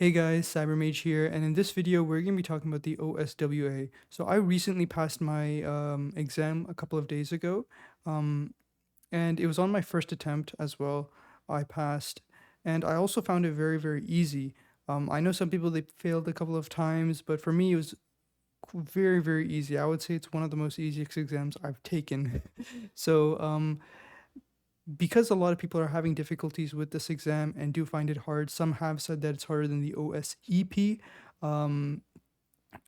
Hey guys, CyberMage here, and in this video we're going to be talking about the OSWA. So I recently passed my exam a couple of days ago, um, and it was on my first attempt as well. I passed, and I also found it very, very easy. I know some people they failed a couple of times, but for me it was very, very easy. I would say it's one of the most easiest exams I've taken. So because a lot of people are having difficulties with this exam and do find it hard, some have said that it's harder than the OSEP. Um,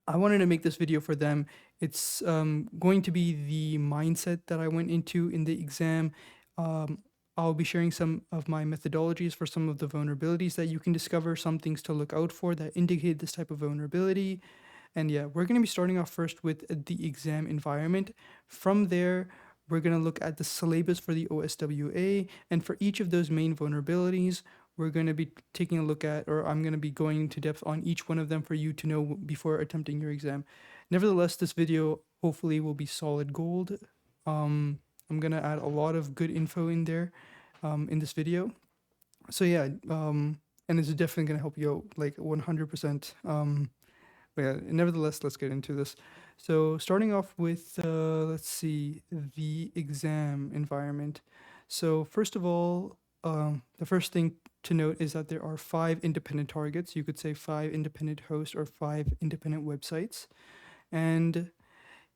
I wanted to make this video for them. It's going to be the mindset that I went into in the exam. Um, I'll be sharing some of my methodologies for some of the vulnerabilities that you can discover, some things to look out for that indicate this type of vulnerability. And yeah, we're going to be starting off first with the exam environment. From there, we're going to look at the syllabus for the OSWA. And for each of those main vulnerabilities, we're going to be taking a look at, or I'm going to be going into depth on each one of them for you to know before attempting your exam. Nevertheless, this video hopefully will be solid gold. I'm going to add a lot of good info in there in this video. So yeah, and it's definitely going to help you out like 100%. But yeah, nevertheless, let's get into this. So starting off with, let's see, the exam environment. So first of all, the first thing to note is that there are 5 independent targets. You could say 5 independent hosts or 5 independent websites. And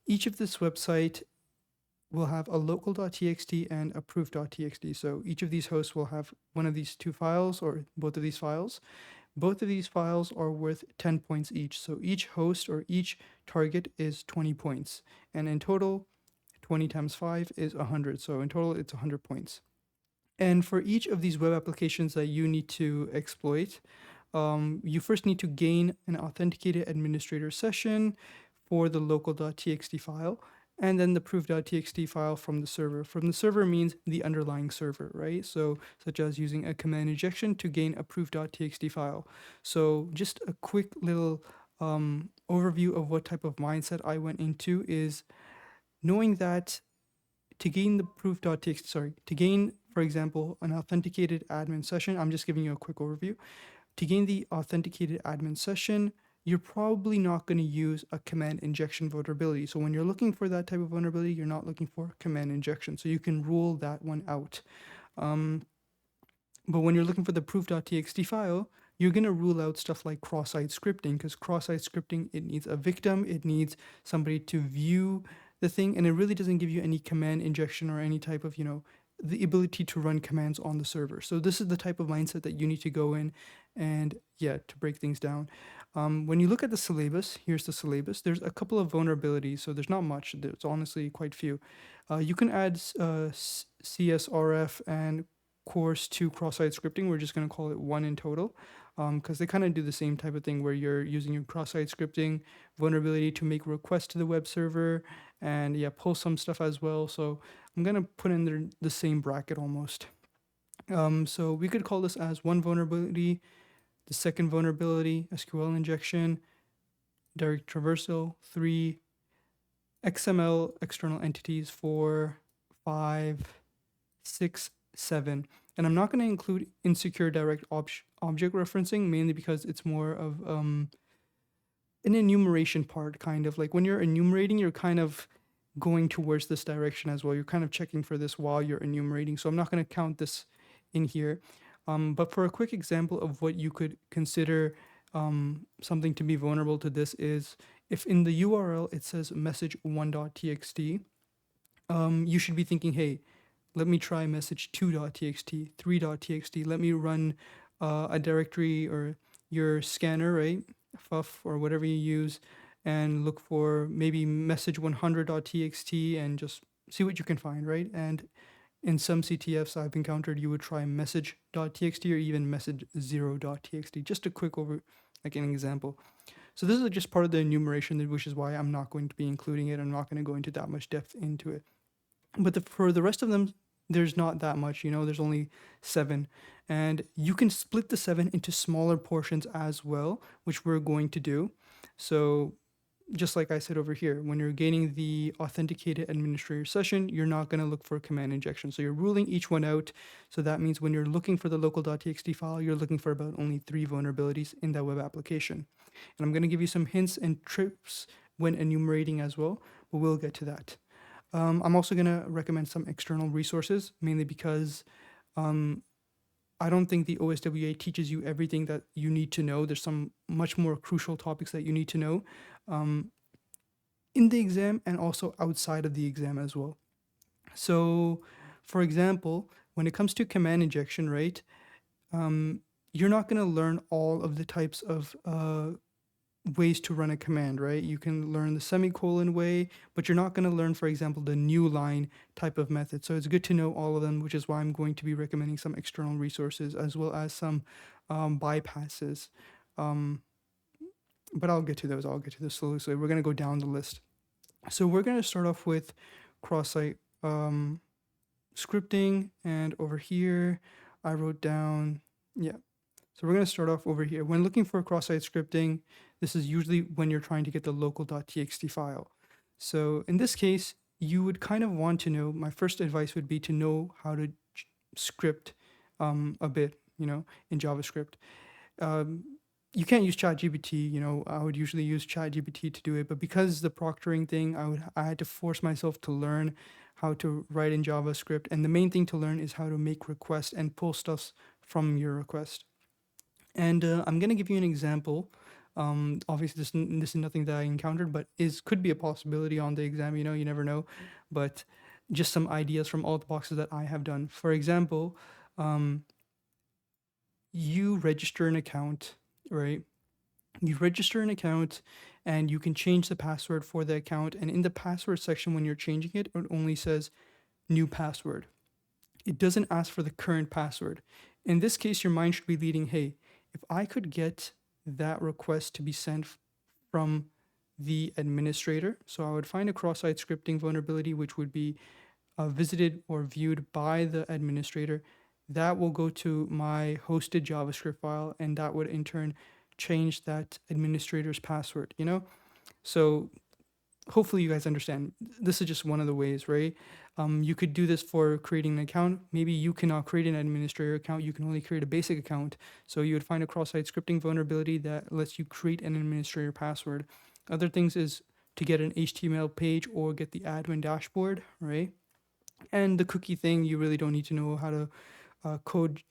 each of this website will have a local.txt and a proof.txt. So each of these hosts will have one of these 2 files or both of these files. Both of these files are worth 10 points each. So each host or each target is 20 points. And in total, 20 times 5 is 100. So in total, it's 100 points. And for each of these web applications that you need to exploit, you first need to gain an authenticated administrator session for the local.txt file, and then the proof.txt file from the server. From the server means the underlying server, right? So such as using a command injection to gain a proof.txt file. So just a quick little overview of what type of mindset I went into is knowing that to gain the proof.txt, to gain, for example, an authenticated admin session, I'm just giving you a quick overview. To gain the authenticated admin session, you're probably not going to use a command injection vulnerability. So when you're looking for that type of vulnerability, you're not looking for command injection. So you can rule that one out. But when you're looking for the proof.txt file, you're going to rule out stuff like cross-site scripting, because cross-site scripting, it needs a victim, it needs somebody to view the thing, and it really doesn't give you any command injection or any type of, the ability to run commands on the server. So this is the type of mindset that you need to go in and, yeah, to break things down. When you look at the syllabus, here's the syllabus. There's a couple of vulnerabilities, so there's not much. There's honestly quite few. You can add SSRF and course 2 cross-site scripting. We're just going to call it 1 in total, because they kind of do the same type of thing where you're using your cross-site scripting vulnerability to make requests to the web server and, yeah, pull some stuff as well. So I'm going to put in the same bracket almost. So we could call this as 1 vulnerability, the second vulnerability, SQL injection, direct traversal, 3, XML external entities, 4, 5, 6, 7. And I'm not going to include insecure direct object referencing, mainly because it's more of an enumeration part, kind of. Like when you're enumerating, you're kind of going towards this direction as well. You're kind of checking for this while you're enumerating. So I'm not going to count this in here. But for a quick example of what you could consider something to be vulnerable to this is if in the URL it says message1.txt, you should be thinking, hey, let me try message2.txt, 3.txt. Let me run a directory or your scanner, right? FUF or whatever you use, and look for maybe message100.txt and just see what you can find, right? And in some CTFs I've encountered, you would try message.txt or even message0.txt. Just a quick like an example. So this is just part of the enumeration, which is why I'm not going to be including it. I'm not going to go into that much depth into it. But for the rest of them, there's not that much, there's only 7. And you can split the 7 into smaller portions as well, which we're going to do. So just like I said over here, when you're gaining the authenticated administrator session, you're not going to look for command injection. So you're ruling each one out. So that means when you're looking for the local.txt file, you're looking for about only 3 vulnerabilities in that web application. And I'm going to give you some hints and tricks when enumerating as well, but we'll get to that. I'm also going to recommend some external resources, mainly because I don't think the OSWA teaches you everything that you need to know. There's some much more crucial topics that you need to know in the exam and also outside of the exam as well. So, for example, when it comes to command injection, right, you're not going to learn all of the types of ways to run a command, right? You can learn the semicolon way, but you're not going to learn, for example, the new line type of method. So it's good to know all of them, which is why I'm going to be recommending some external resources as well as some bypasses. But I'll get to those. I'll get to those slowly. So we're going to go down the list. So we're going to start off with cross-site scripting, and over here I wrote down, yeah. So we're going to start off over here. When looking for cross-site scripting, this is usually when you're trying to get the local.txt file. So in this case, you would kind of want to know, my first advice would be to know how to script a bit, in JavaScript. You can't use ChatGPT, I would usually use ChatGPT to do it, but because the proctoring thing, I had to force myself to learn how to write in JavaScript, and the main thing to learn is how to make requests and pull stuff from your request. And I'm gonna give you an example. Obviously, this is nothing that I encountered, but could be a possibility on the exam. You never know. But just some ideas from all the boxes that I have done. For example, you register an account, right? You register an account, and you can change the password for the account. And in the password section, when you're changing it, it only says new password. It doesn't ask for the current password. In this case, your mind should be leading, hey, if I could get that request to be sent from the administrator, so I would find a cross-site scripting vulnerability, which would be visited or viewed by the administrator. That will go to my hosted JavaScript file, and that would in turn change that administrator's password, So hopefully you guys understand. This is just one of the ways, right? You could do this for creating an account. Maybe you cannot create an administrator account. You can only create a basic account. So you would find a cross-site scripting vulnerability that lets you create an administrator password. Other things is to get an HTML page or get the admin dashboard, right? And the cookie thing, you really don't need to know how to code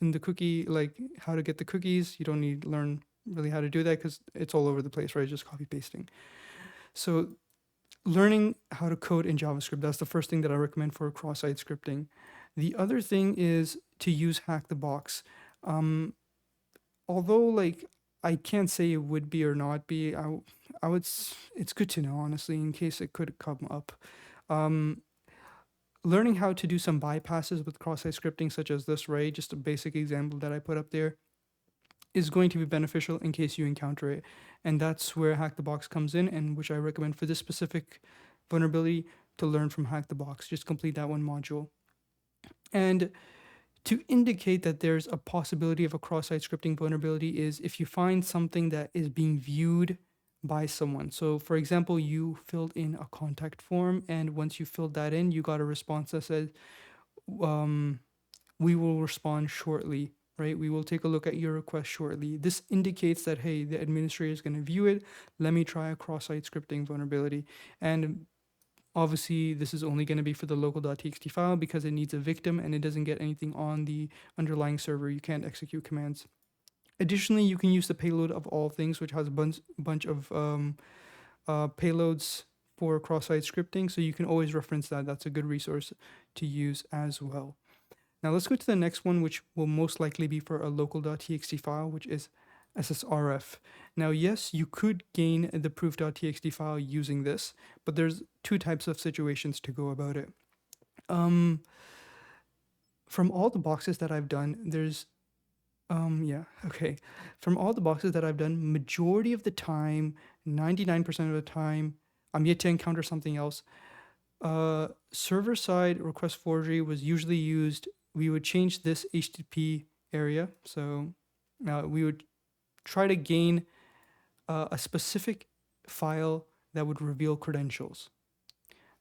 in the cookie, like how to get the cookies. You don't need to learn really how to do that because it's all over the place, right? Just copy pasting. So learning how to code in JavaScript, that's the first thing that I recommend for cross-site scripting. The other thing is to use Hack the Box. Although like I can't say it would be or not be, I would, it's good to know, honestly, in case it could come up. Learning how to do some bypasses with cross-site scripting, such as this, right? Just a basic example that I put up there, is going to be beneficial in case you encounter it. And that's where Hack the Box comes in, and which I recommend for this specific vulnerability to learn from Hack the Box. Just complete that one module. And to indicate that there's a possibility of a cross-site scripting vulnerability is if you find something that is being viewed by someone. So for example, you filled in a contact form, and once you filled that in, you got a response that says, we will respond shortly, right? We will take a look at your request shortly. This indicates that, hey, the administrator is going to view it. Let me try a cross-site scripting vulnerability. And obviously, this is only going to be for the local.txt file because it needs a victim and it doesn't get anything on the underlying server. You can't execute commands. Additionally, you can use the payload of all things, which has a bunch of payloads for cross-site scripting. So you can always reference that. That's a good resource to use as well. Now let's go to the next one, which will most likely be for a local.txt file, which is SSRF. Now, yes, you could gain the proof.txt file using this, but there's 2 types of situations to go about it. From all the boxes that I've done, there's, From all the boxes that I've done, majority of the time, 99% of the time, I'm yet to encounter something else. Server-side request forgery was usually used. We would change this HTTP area. So we would try to gain a specific file that would reveal credentials.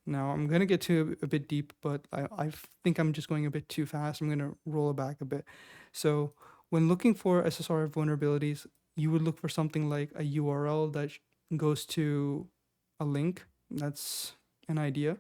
Now, I'm going to get to a bit deep, but I think I'm just going a bit too fast. I'm going to roll it back a bit. So, when looking for SSRF vulnerabilities, you would look for something like a URL that goes to a link. That's an idea.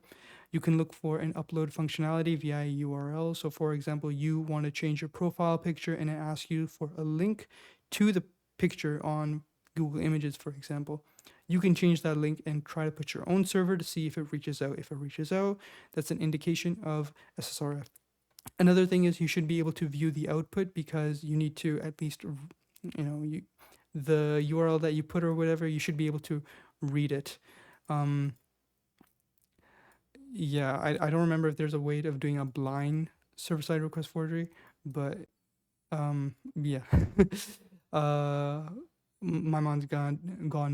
You can look for an upload functionality via a URL. So, for example, you want to change your profile picture and it asks you for a link to the picture on Google Images, for example. You can change that link and try to put your own server to see if it reaches out. If it reaches out, that's an indication of SSRF. Another thing is you should be able to view the output because you need to at least, the URL that you put or whatever, you should be able to read it. Yeah, I don't remember if there's a way of doing a blind server-side request forgery, but yeah. uh, my mind's gone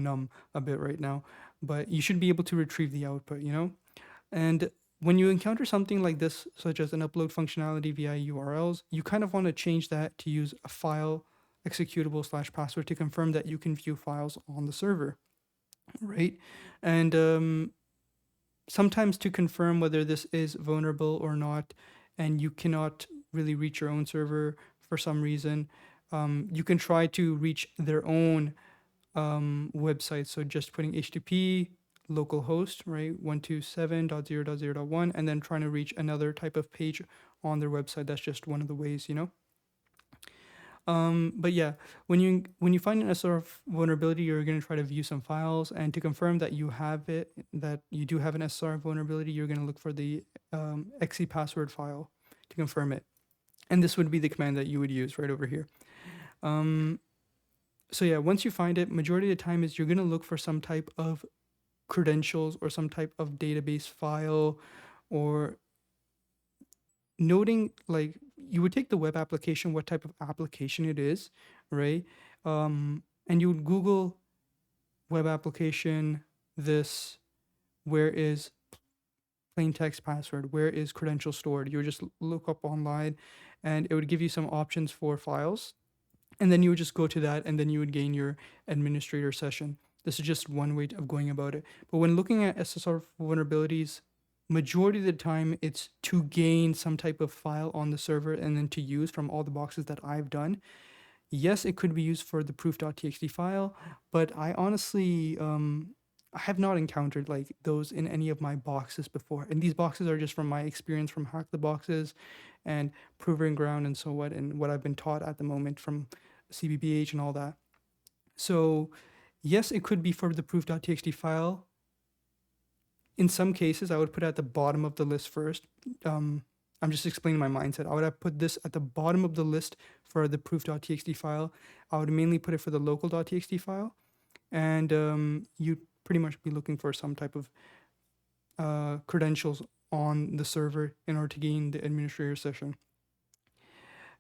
numb a bit right now, but you should be able to retrieve the output, you know? And when you encounter something like this, such as an upload functionality via URLs, you kind of want to change that to use a file executable / password to confirm that you can view files on the server, right? And sometimes to confirm whether this is vulnerable or not, and you cannot really reach your own server for some reason, you can try to reach their own website. So just putting HTTP localhost, right, 127.0.0.1, and then trying to reach another type of page on their website. That's just one of the ways, you know. But yeah, when you find an SSRF vulnerability, you're going to try to view some files, and to confirm that you have it, that you do have an SSRF vulnerability, you're going to look for the exe password file to confirm it, and this would be the command that you would use right over here. So yeah, once you find it, majority of the time is you're going to look for some type of credentials or some type of database file, or noting, like, you would take the web application, what type of application it is, right? And you would Google web application, this, where is plain text password, where is credential stored? You would just look up online and it would give you some options for files. And then you would just go to that and then you would gain your administrator session. This is just one way of going about it. But when looking at SSR vulnerabilities, majority of the time it's to gain some type of file on the server and then to use from all the boxes that I've done. Yes, it could be used for the proof.txt file, but I honestly I have not encountered like those in any of my boxes before. And these boxes are just from my experience from Hack the Boxes and Proving Ground and so what, and what I've been taught at the moment from CBBH and all that. So yes, it could be for the proof.txt file. In some cases, I would put it at the bottom of the list first. I'm just explaining my mindset. I would have put this at the bottom of the list for the proof.txt file. I would mainly put it for the local.txt file. And you'd pretty much be looking for some type of credentials on the server in order to gain the administrator session.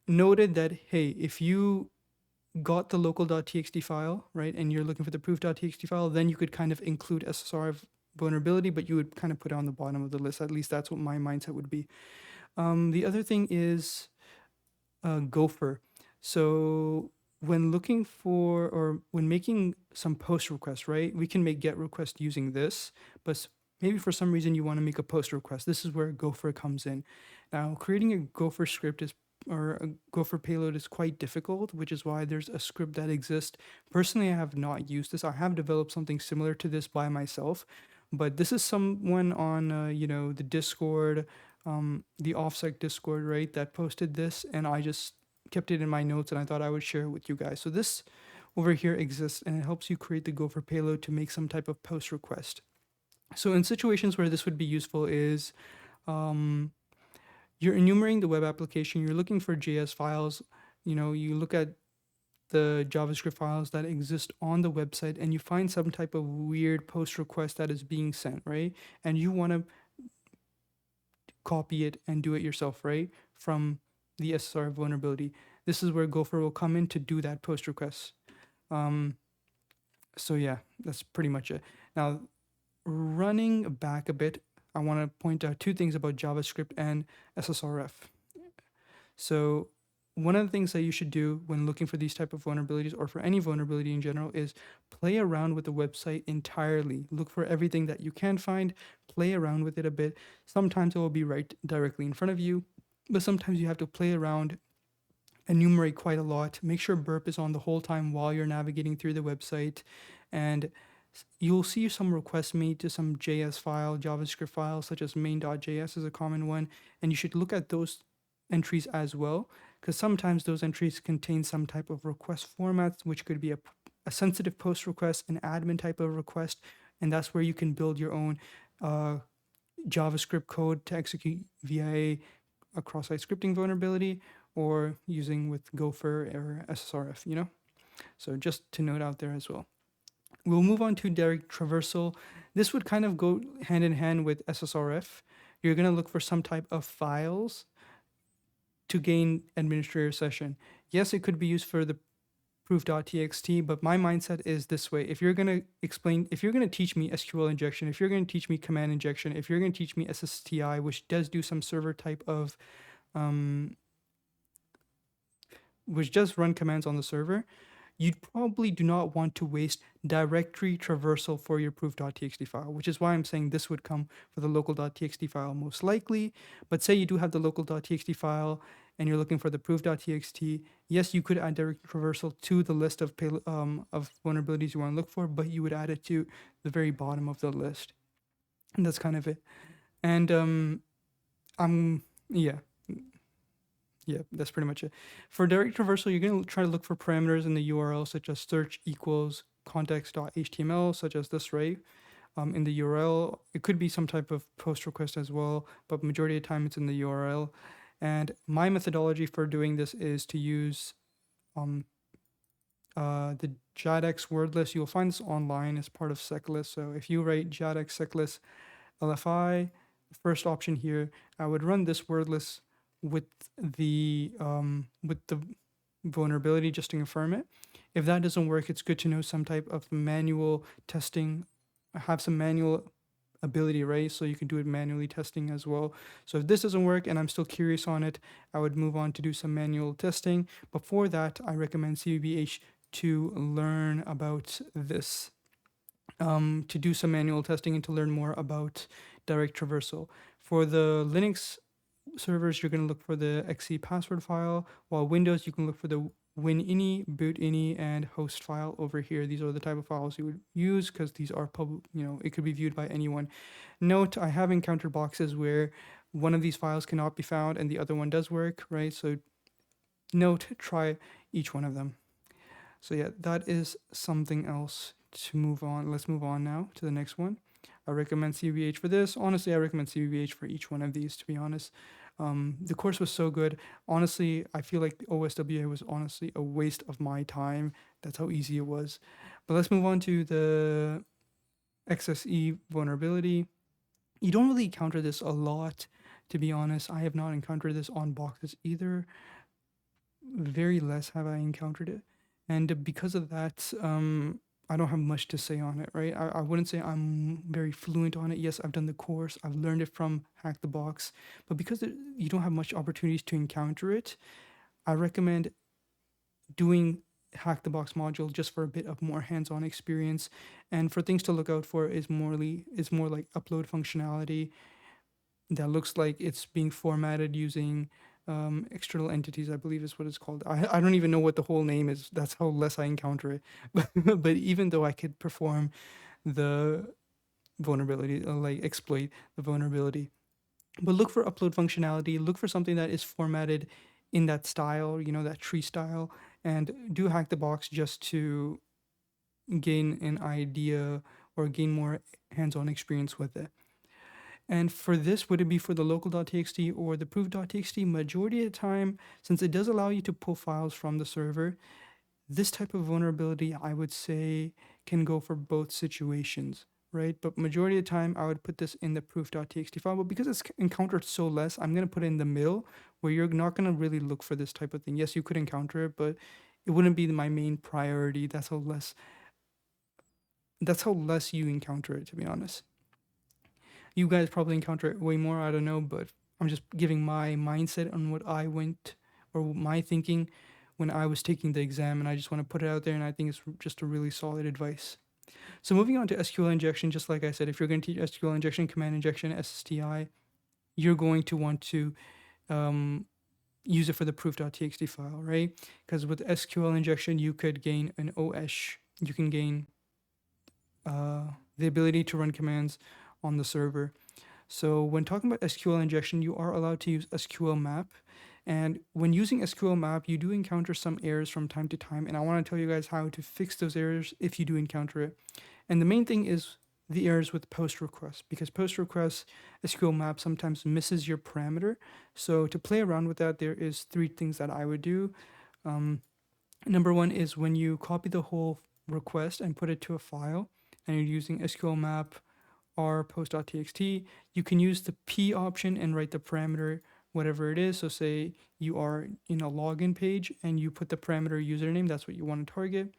Noted that, hey, if you got the local.txt file, right, and you're looking for the proof.txt file, then you could kind of include SSRF vulnerability, but you would kind of put it on the bottom of the list. At least that's what my mindset would be. The other thing is Gopher. So when looking for, or when making some post requests, right, we can make GET request using this, but maybe for some reason you want to make a post request. This is where Gopher comes in. Now, creating a Gopher script or a Gopher payload is quite difficult, which is why there's a script that exists. Personally, I have not used this. I have developed something similar to this by myself, but this is someone on, the Discord, the OffSec Discord, right, that posted this, and I just kept it in my notes and I thought I would share it with you guys. So this over here exists and it helps you create the Gopher payload to make some type of post request. So in situations where this would be useful is you're enumerating the web application, you're looking for JS files, you look at the JavaScript files that exist on the website and you find some type of weird post request that is being sent, right? And you want to copy it and do it yourself, right? From the SSR vulnerability. This is where Gopher will come in to do that post request. So yeah, that's pretty much it. Now, running back a bit, I want to point out two things about JavaScript and SSRF. So one of the things that you should do when looking for these type of vulnerabilities, or for any vulnerability in general, is play around with the website entirely. Look for everything that you can find, play around with it a bit. Sometimes it will be right directly in front of you, but sometimes you have to play around, enumerate quite a lot, make sure burp is on the whole time while you're navigating through the website, and you'll see some requests made to some JS file, JavaScript files, such as main.js is a common one, and you should look at those entries as well, because sometimes those entries contain some type of request formats, which could be a sensitive post request, an admin type of request, and that's where you can build your own uh, JavaScript code to execute via a cross-site scripting vulnerability, or using with Gopher or SSRF, you know? So just to note out there as well. We'll move on to direct traversal. This would kind of go hand in hand with SSRF. You're going to look for some type of files to gain administrator session. Yes, it could be used for the proof.txt, but my mindset is this way. If you're going to explain, if you're going to teach me SQL injection, if you're going to teach me command injection, if you're going to teach me SSTI, which does do some server type of, which does run commands on the server, you'd probably do not want to waste directory traversal for your proof.txt file, which is why I'm saying this would come for the local.txt file most likely. But say you do have the local.txt file and you're looking for the proof.txt, yes, you could add directory traversal to the list of vulnerabilities you want to look for, but you would add it to the very bottom of the list. And that's kind of it. And yeah, yeah, that's pretty much it. For direct traversal, you're going to try to look for parameters in the URL, such as search equals context.html, such as this, right? In the URL, it could be some type of post request as well, but majority of the time it's in the URL. And my methodology for doing this is to use the JADX word list. You'll find this online as part of seclist. So if you write JADX seclist LFI, the first option here, I would run this word list with the vulnerability just to confirm it. If that doesn't work, it's good to know some type of manual testing, have some manual ability, right? So you can do it manually testing as well. So if this doesn't work and I'm still curious on it, I would move on to do some manual testing. Before that, I recommend CVBH to learn about this, to do some manual testing and to learn more about direct traversal. For the Linux servers, you're going to look for the XC password file, while Windows, you can look for the winini, bootini, and host file over here. These are the type of files you would use because these are public, it could be viewed by anyone. Note, I have encountered boxes where one of these files cannot be found and the other one does work, right? So note, try each one of them. So yeah, that is something else to move on. Let's move on now to the next one. I recommend CVH for this. Honestly, I recommend CVH for each one of these, to be honest. The course was so good. Honestly, I feel like OSWA was honestly a waste of my time. That's how easy it was. But let's move on to the XSE vulnerability. You don't really encounter this a lot, to be honest. I have not encountered this on boxes either. Very less have I encountered it. And because of that, I don't have much to say on it, right? I wouldn't say I'm very fluent on it. Yes, I've done the course, I've learned it from Hack the Box, but because you don't have much opportunities to encounter it, I recommend doing Hack the Box module just for a bit of more hands-on experience. And for things to look out for is more like upload functionality that looks like it's being formatted using external entities, I believe is what it's called. I don't even know what the whole name is. That's how less I encounter it. But even though I could perform the vulnerability, like exploit the vulnerability, but look for upload functionality, look for something that is formatted in that style, that tree style, and do Hack the Box just to gain an idea or gain more hands-on experience with it. And for this, would it be for the local.txt or the proof.txt? Majority of the time, since it does allow you to pull files from the server, this type of vulnerability, I would say, can go for both situations, right? But majority of the time, I would put this in the proof.txt file. But because it's encountered so less, I'm going to put it in the middle where you're not going to really look for this type of thing. Yes, you could encounter it, but it wouldn't be my main priority. That's how less you encounter it, to be honest. You guys probably encounter it way more, I don't know, but I'm just giving my mindset on what I went or my thinking when I was taking the exam, and I just want to put it out there, and I think it's just a really solid advice. So moving on to SQL injection, just like I said, if you're going to teach SQL injection, command injection, SSTI, you're going to want to um, use it for the proof.txt file, right? Because with SQL injection, you could gain an OS, you can gain the ability to run commands on the server. So when talking about SQL injection, you are allowed to use SQL map. And when using SQL map, you do encounter some errors from time to time. And I want to tell you guys how to fix those errors if you do encounter it. And the main thing is the errors with post requests, because post requests SQL map sometimes misses your parameter. So to play around with that, there is 3 things that I would do. Number 1 is when you copy the whole request and put it to a file, and you're using SQL map or post.txt, you can use the P option and write the parameter, whatever it is. So say you are in a login page and you put the parameter username, that's what you want to target.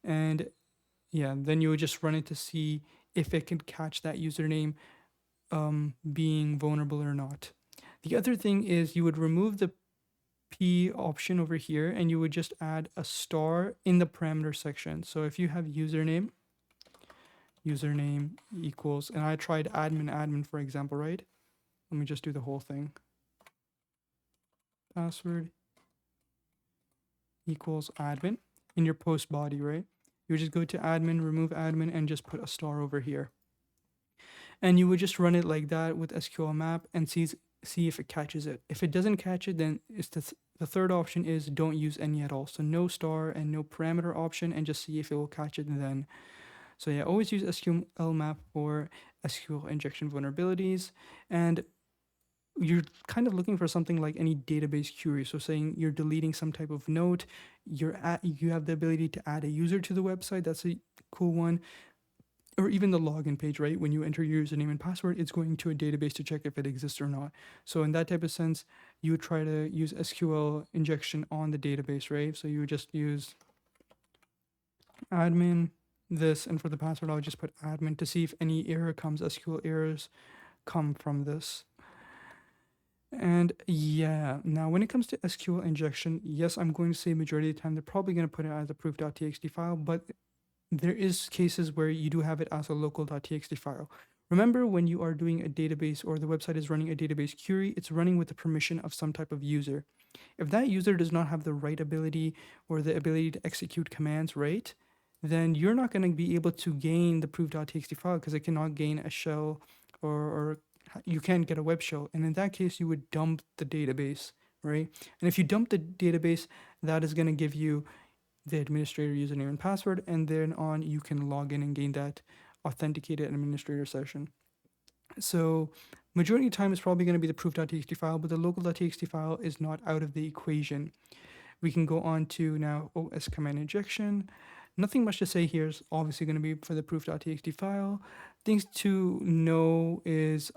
And yeah, then you would just run it to see if it can catch that username being vulnerable or not. The other thing is you would remove the P option over here and you would just add a star in the parameter section. So if you have username equals, and I tried admin, for example, right? Let me just do the whole thing. Password equals admin in your post body, right? You would just go to admin, remove admin, and just put a star over here. And you would just run it like that with SQL map and see if it catches it. If it doesn't catch it, then it's the third option is don't use any at all. So no star and no parameter option, and just see if it will catch it then. So yeah, always use SQL map for SQL injection vulnerabilities. And you're kind of looking for something like any database query. So saying you're deleting some type of note, you have the ability to add a user to the website. That's a cool one. Or even the login page, right? When you enter your username and password, it's going to a database to check if it exists or not. So in that type of sense, you would try to use SQL injection on the database, right? So you would just use admin this, and for the password, I'll just put admin to see if any error comes, SQL errors come from this. And yeah, now when it comes to SQL injection, yes, I'm going to say majority of the time, they're probably going to put it as a proof.txt file, but there is cases where you do have it as a local.txt file. Remember, when you are doing a database or the website is running a database query, it's running with the permission of some type of user. If that user does not have the right ability or the ability to execute commands, right, then you're not going to be able to gain the proof.txt file because it cannot gain a shell, or you can't get a web shell. And in that case, you would dump the database, right? And if you dump the database, that is going to give you the administrator username and password, and then on you can log in and gain that authenticated administrator session. So majority of the time it's probably going to be the proof.txt file, but the local.txt file is not out of the equation. We can go on to now OS command injection. Nothing much to say here. Is obviously going to be for the proof.txt file. Things to know is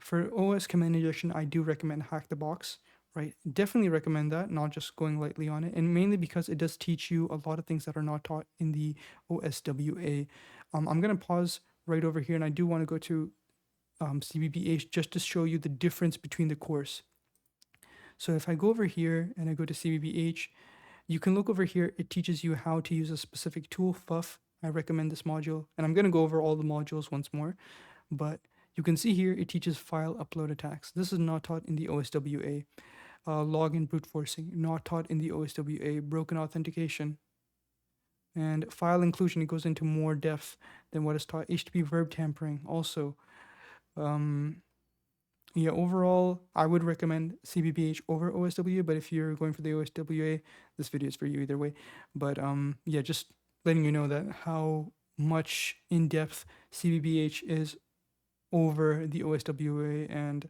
for OS command injection, I do recommend Hack the Box, right? Definitely recommend that, not just going lightly on it, and mainly because it does teach you a lot of things that are not taught in the OSWA. I'm going to pause right over here, and I do want to go to CBBH just to show you the difference between the course. So if I go over here and I go to CBBH, you can look over here. It teaches you how to use a specific tool, FUF. I recommend this module, and I'm going to go over all the modules once more, but you can see here it teaches file upload attacks. This is not taught in the OSWA. Login brute forcing, not taught in the OSWA. Broken authentication. And file inclusion, it goes into more depth than what is taught. HTTP verb tampering also. Yeah, overall, I would recommend CBBH over OSWA, but if you're going for the OSWA, this video is for you either way. But yeah, just letting you know that how much in-depth CBBH is over the OSWA, and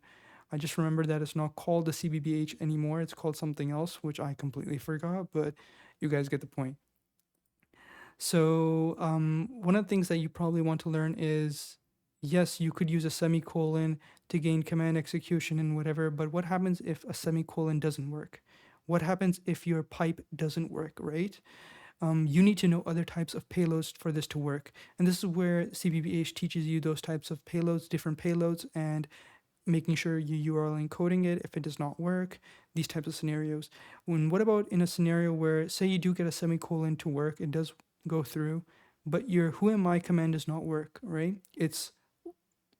I just remember that it's not called the CBBH anymore. It's called something else, which I completely forgot, but you guys get the point. So one of the things that you probably want to learn is, yes, you could use a semicolon to gain command execution and whatever, but what happens if a semicolon doesn't work? What happens if your pipe doesn't work, right? You need to know other types of payloads for this to work. And this is where CBBH teaches you those types of payloads, different payloads, and making sure you URL encoding it if it does not work, these types of scenarios. What about in a scenario where, say you do get a semicolon to work, it does go through, but your who am I command does not work, right? It's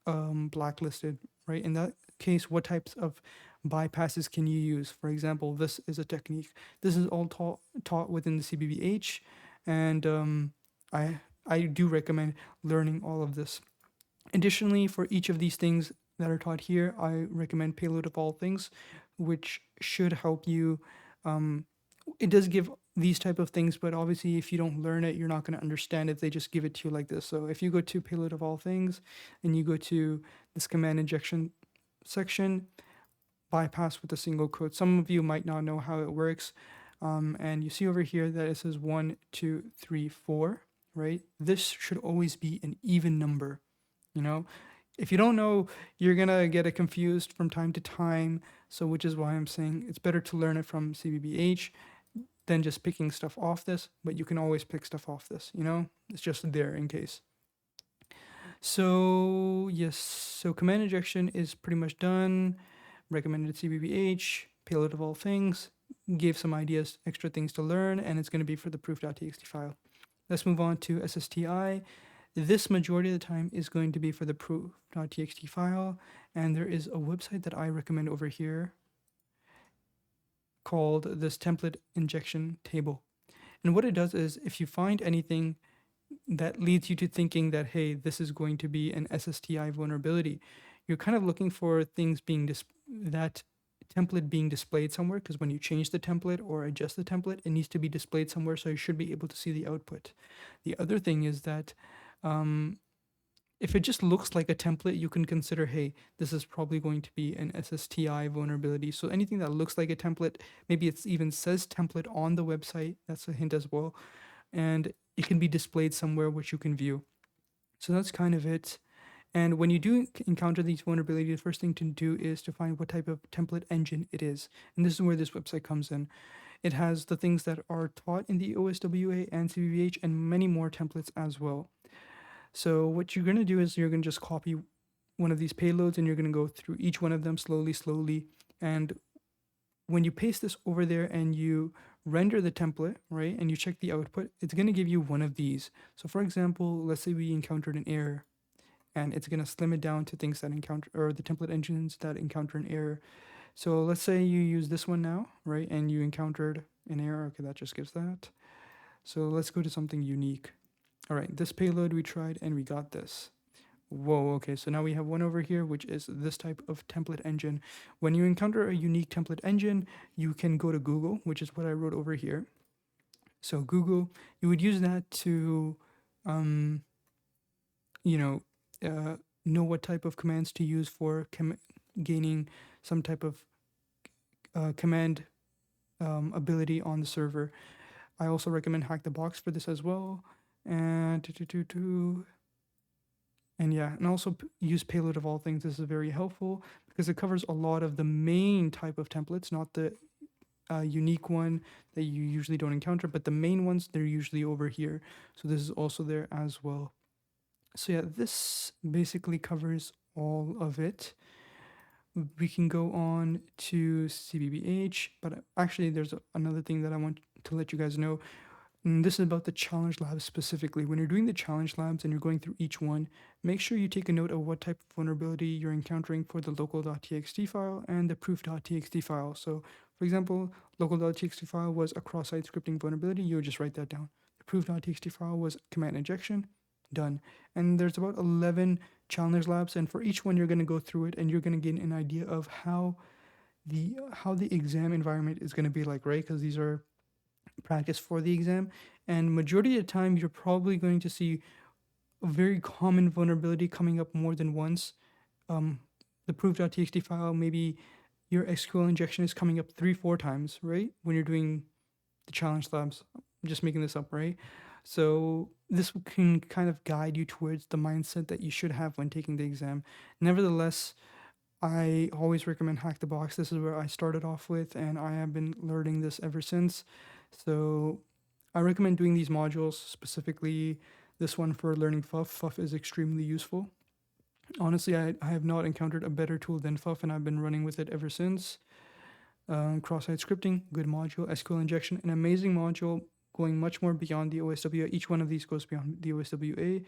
blacklisted, right? In that case, what types of bypasses can you use? For example, this is a technique. This is all taught within the CBBH, and I do recommend learning all of this. Additionally, for each of these things that are taught here, I recommend payload of all things, which should help you. It does give these type of things, but obviously if you don't learn it, you're not going to understand it. They just give it to you like this. So if you go to payload of all things and you go to this command injection section, bypass with a single quote. Some of you might not know how it works. And you see over here that it says 1, 2, 3, 4, right? This should always be an even number, you know? If you don't know, you're gonna get it confused from time to time. So which is why I'm saying it's better to learn it from CBBH than just picking stuff off this, but you can always pick stuff off this, you know? It's just there in case. So yes, so command injection is pretty much done. Recommended CBBH, payload of all things, gave some ideas, extra things to learn, and it's going to be for the proof.txt file. Let's move on to SSTI. This majority of the time is going to be for the proof.txt file, and there is a website that I recommend over here called this template injection table. And what it does is if you find anything that leads you to thinking that, hey, this is going to be an SSTI vulnerability, you're kind of looking for things being that template being displayed somewhere, because when you change the template or adjust the template, it needs to be displayed somewhere, so you should be able to see the output. The other thing is that if it just looks like a template, you can consider, hey, this is probably going to be an SSTI vulnerability. So anything that looks like a template, maybe it even says template on the website, that's a hint as well, and it can be displayed somewhere which you can view. So that's kind of it. And when you do encounter these vulnerabilities, the first thing to do is to find what type of template engine it is. And this is where this website comes in. It has the things that are taught in the OSWA and CBBH and many more templates as well. So what you're going to do is you're going to just copy one of these payloads and you're going to go through each one of them slowly. And when you paste this over there and you render the template, right, and you check the output, it's going to give you one of these. So for example, let's say we encountered an error, and it's going to slim it down to things that encounter, or the template engines that encounter an error. So let's say you use this one now, right, and you encountered an error. Okay, that just gives that. So let's go to something unique. All right, this payload we tried and we got this. Whoa, okay, so now we have one over here, which is this type of template engine. When you encounter a unique template engine, you can go to Google, which is what I wrote over here. So Google, you would use that to, know what type of commands to use for gaining some type of command ability on the server. I also recommend Hack the Box for this as well. And yeah, and also use payload of all things. This is very helpful because it covers a lot of the main type of templates, not the unique one that you usually don't encounter, but the main ones, they're usually over here. So this is also there as well. So yeah, this basically covers all of it. We can go on to CBBH, but actually there's another thing that I want to let you guys know. And this is about the challenge labs specifically. When you're doing the challenge labs and you're going through each one, make sure you take a note of what type of vulnerability you're encountering for the local.txt file and the proof.txt file. So for example, local.txt file was a cross-site scripting vulnerability. You would just write that down. The proof.txt file was command injection. Done. And there's about 11 challenge labs, and for each one you're going to go through it and you're going to gain an idea of how the exam environment is going to be like, right? Because these are practice for the exam, and majority of the time you're probably going to see a very common vulnerability coming up more than once. The proof.txt file, maybe your SQL injection is coming up 3-4 times, right, when you're doing the challenge labs. I'm just making this up, right? So this can kind of guide you towards the mindset that you should have when taking the exam. Nevertheless, I always recommend Hack the Box. This is where I started off with, and I have been learning this ever since. So I recommend doing these modules, specifically this one for learning FUF. FUF is extremely useful. Honestly, I have not encountered a better tool than FUF, and I've been running with it ever since. Cross-site scripting, good module. SQL injection, an amazing module going much more beyond the OSWA. Each one of these goes beyond the OSWA.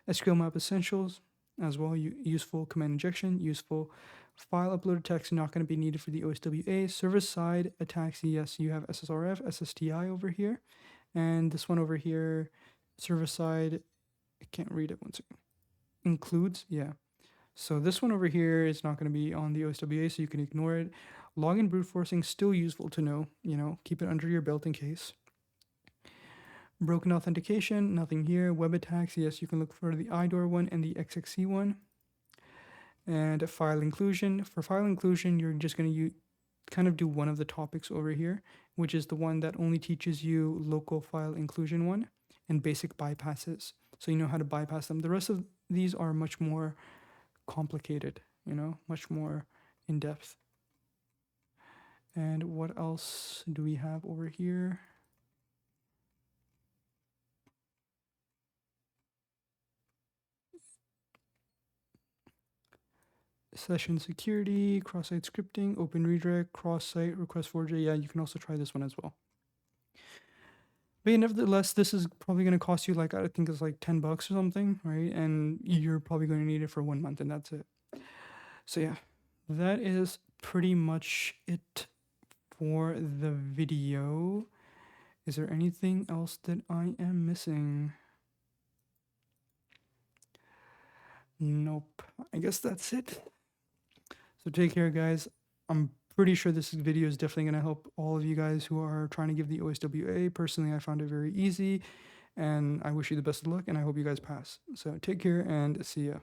SQL map essentials as well. Useful command injection, useful file uploaded text, not going to be needed for the OSWA. Server-side attacks, yes, you have SSRF, SSTI over here. And this one over here, server-side, I can't read it, one second. Includes, yeah. So this one over here is not going to be on the OSWA, so you can ignore it. Login brute forcing, still useful to know, keep it under your belt in case. Broken authentication, nothing here. Web attacks, yes, you can look for the IDOR one and the XXC one. And file inclusion. For file inclusion, you're just going to kind of do one of the topics over here, which is the one that only teaches you local file inclusion one and basic bypasses. So you know how to bypass them. The rest of these are much more complicated, much more in depth. And what else do we have over here? Session security, cross-site scripting, open redirect, cross-site request forger. Yeah, you can also try this one as well. But yeah, nevertheless, this is probably going to cost you like, I think it's like $10 or something, right? And you're probably going to need it for 1 month, and that's it. So yeah, that is pretty much it for the video. Is there anything else that I am missing? Nope. I guess that's it. So take care, guys. I'm pretty sure this video is definitely going to help all of you guys who are trying to give the OSWA. Personally, I found it very easy, and I wish you the best of luck, and I hope you guys pass. So take care and see ya.